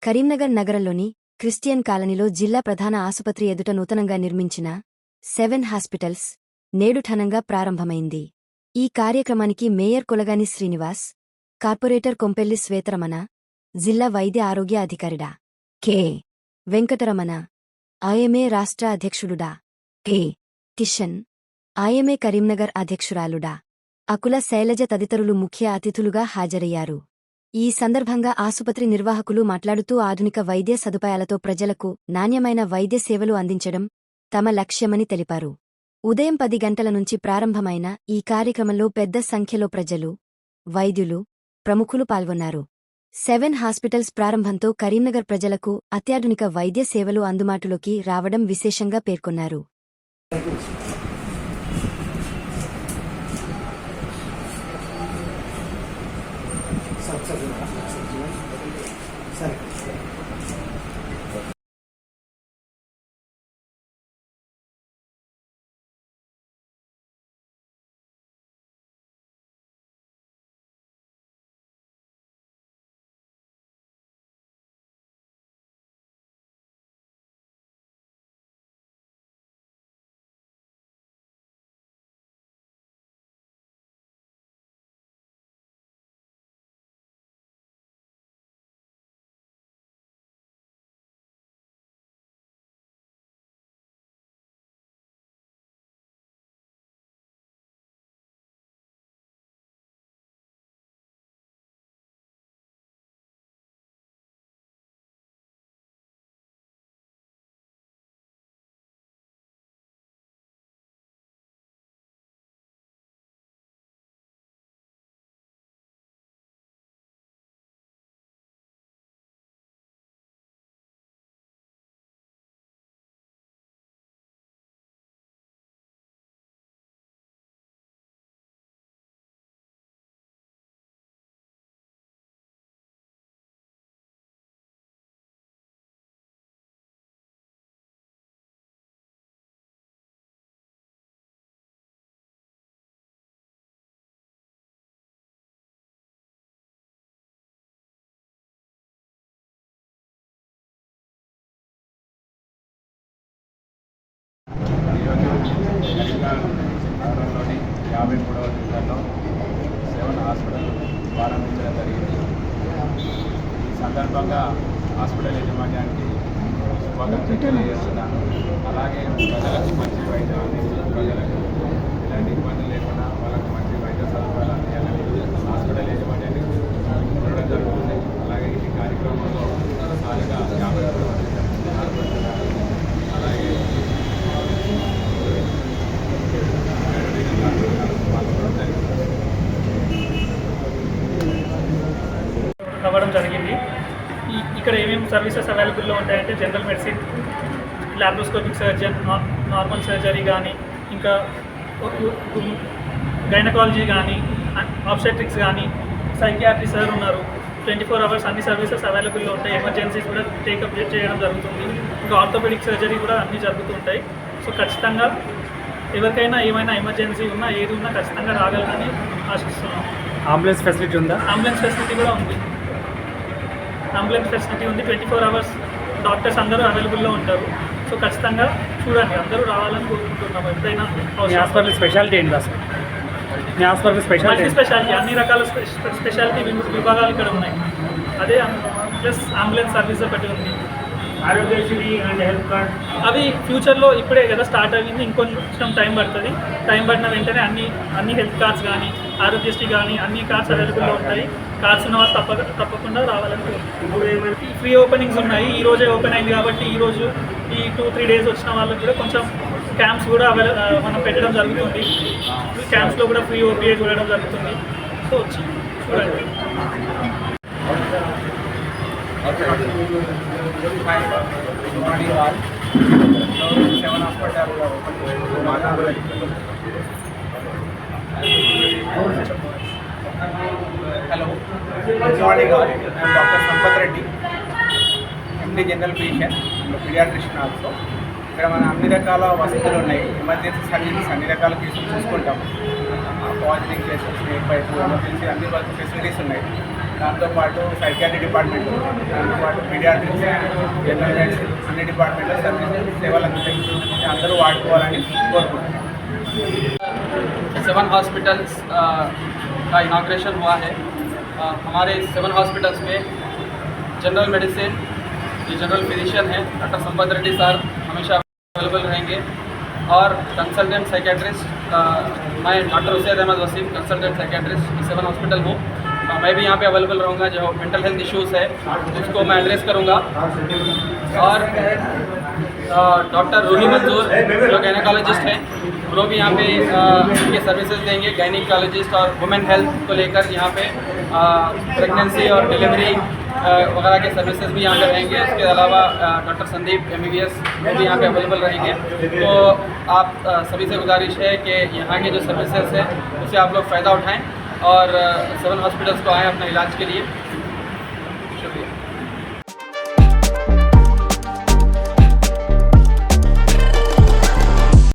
కరీంనగర్ నగరంలోని క్రిస్టియన్ కాలనీలో జిల్లా ప్రధాన ఆసుపత్రి ఎదుట నూతనంగా నిర్మించిన 7 హాస్పిటల్స్ నేడు ఘనంగా ప్రారంభమైంది. ఈ కార్యక్రమానికి మేయర్ కొలగాని శ్రీనివాస్, కార్పొరేటర్ కొంపెల్లి శ్వేతరమణ, జిల్లా వైద్య ఆరోగ్య అధికారిడా కె. వెంకటరమణ, ఐఎంఏ రాష్ట్ర అధ్యక్షుడుడా కె. కిషన్, ఐఎంఏ కరీంనగర్ అధ్యక్షురాలుడా అకుల శైలజ తదితరులు ముఖ్య అతిథులుగా హాజరయ్యారు. ఈ సందర్భంగా ఆసుపత్రి నిర్వాహకులు మాట్లాడుతూ ఆధునిక వైద్య సదుపాయాలతో ప్రజలకు నాణ్యమైన వైద్య సేవలు అందించడం తమ లక్ష్యమని తెలిపారు. ఉదయం 10 గంటల నుంచి ప్రారంభమైన ఈ కార్యక్రమంలో పెద్ద సంఖ్యలో ప్రజలు, వైద్యులు, ప్రముఖులు పాల్గొన్నారు. 7 హాస్పిటల్స్ ప్రారంభంతో కరీంనగర్ ప్రజలకు అత్యాధునిక వైద్య సేవలు అందుబాటులోకి రావడం విశేషంగా పేర్కొన్నారు. నగరంలోని 53వ డివిజన్లో 7 హాస్పిటల్ ప్రారంభించడం జరిగింది. ఈ సందర్భంగా హాస్పిటల్ యాజమాన్యానికి శుభాకాంక్షలు తెలియజేస్తున్నాను. అలాగే ప్రజలకు మంచి వైద్యం అందించి ప్రజలకు ఎలాంటి ఇబ్బందులు లేకుండా వాళ్ళకు మంచి వైద్య సదుపాయాలు అందించాలని హాస్పిటల్ యాజమాన్యాన్ని కోరడం జరుగుతుంది. అలాగే ఈ కార్యక్రమంలో స్థానిక 53వ డివిజన్ కార్పొరేటర్ అలాగే అవ్వడం జరిగింది. ఇక్కడ ఏమేమి సర్వీసెస్ అవైలబుల్లో ఉంటాయంటే general medicine, laparoscopic surgeon, normal surgery కానీ, ఇంకా గైనకాలజీ కానీ, ఆబ్స్టెట్రిక్స్ కానీ, సైకియాట్రీ సార్ ఉన్నారు. 24 అవర్స్ అన్ని సర్వీసెస్ అవైలబుల్లో ఉంటాయి. ఎమర్జెన్సీస్ కూడా టేకప్ చేయడం జరుగుతుంది. ఇంకా ఆర్థోపెడిక్ సర్జరీ కూడా అన్నీ జరుగుతుంటాయి. సో ఖచ్చితంగా ఎవరికైనా ఏమైనా ఎమర్జెన్సీ ఉన్నా ఏది ఉన్నా ఖచ్చితంగా రాగలరని ఆశిస్తున్నాం. అంబులెన్స్ ఫెసిలిటీ ఉందా? అంబులెన్స్ ఫెసిలిటీ కూడా ఉంది. అంబులెన్స్ ఫెసిలిటీ ఉంది. 24 అవర్స్ డాక్టర్స్ అందరూ అవైలబుల్లో ఉంటారు. సో ఖచ్చితంగా చూడండి, అందరూ రావాలని కోరుకుంటున్నాం. ఎప్పుడైనా హాస్పిటల్ స్పెషాలిటీ ఏంటి అసలు? మీ హాస్పిటల్ స్పెషాలిటీ స్పెషాలిటీ అన్ని రకాల స్పెషాలిటీ విభాగాలు ఇక్కడ ఉన్నాయి. అదే ప్లస్ అంబులెన్స్ సర్వీస్ ఒకటి ఉంది. ఆరోగ్యశ్రీ అండ్ హెల్త్ కార్డ్ అవి ఫ్యూచర్లో ఇప్పుడే కదా స్టార్ట్ అయ్యింది, ఇంకొంచెం టైం పడుతుంది. టైం పడిన వెంటనే అన్ని హెల్త్ కార్డ్స్ కానీ, ఆరోగ్యశ్రీ కానీ అన్ని కార్డ్స్ అవైలబుల్లో ఉంటాయి. కార్డ్స్ ఉన్న వాళ్ళు తప్పకుండా రావాలని కోరుకుంటున్నాం. ఫ్రీ ఓపెనింగ్స్ ఉన్నాయి. ఈ రోజే ఓపెన్ అయింది కాబట్టి ఈరోజు ఈ 2-3 డేస్ వచ్చిన వాళ్ళకి కూడా కొంచెం క్యాంప్స్ కూడా మనం పెట్టడం జరుగుతుంది. క్యాంప్స్లో కూడా ఫ్రీ ఓపీఏ చూడడం జరుగుతుంది. సో వచ్చి చూడండి. morning all. So 7 hospital Hello. Good morning all. I am Dr. Sampath Reddy, MD General Physician, pediatrician also. ఇక్కడ మన అన్ని రకాల వసతులు ఉన్నాయి. ఎమర్జెన్సీ సర్వీసెస్ అన్ని రకాల కేసులు చూసుకుంటాం. Positive cases snake bite emergency అన్ని వరకు ఫెసిలిటీస్ ఉన్నాయి. దాంతోపాటు సైకియాట్రీ డిపార్ట్మెంట్, దాంతోపాటు పీడియాట్రిక్స్, జనరల్ మెడిసిన్ అన్ని డిపార్ట్మెంట్లో సర్వీసెస్ సేవలు అందుతాయి. అందరూ వాడుకోవాలని కోరుకుంటున్నాను. 7 हॉस्पिटल्स का इनाग्रेशन हुआ है। हमारे 7 हॉस्पिटल्स में जनरल मेडिसिन जो जनरल फिजिशियन है डॉक्टर संपत रेड्डी सर हमेशा अवेलेबल रहेंगे और कंसल्टेंट साइकेट्रिस्ट मैं doctor Hussain Ahmed Waseem consultant psychiatrist 7 hospital हूँ। मैं भी यहाँ पे अवेलेबल रहूँगा। जो मेंटल हेल्थ इश्यूज़ है उसको मैं एड्रेस करूँगा। और डॉक्टर रूही मंजूर जो गायनेकोलॉजिस्ट हैं वो भी यहाँ पे इनके सर्विसेज देंगे। गायनेकोलॉजिस्ट और वुमेन हेल्थ को लेकर यहाँ पे प्रेगनेंसी और डिलीवरी वगैरह के सर्विसेज भी यहाँ पे रहेंगे। उसके अलावा डॉक्टर संदीप MBBS वो भी यहाँ पे अवेलेबल रहेंगे। तो आप सभी से गुजारिश है कि यहाँ के जो सर्विसेज है उससे आप लोग फ़ायदा उठाएँ और 7 हॉस्पिटल्स को आएँ अपना इलाज के लिए।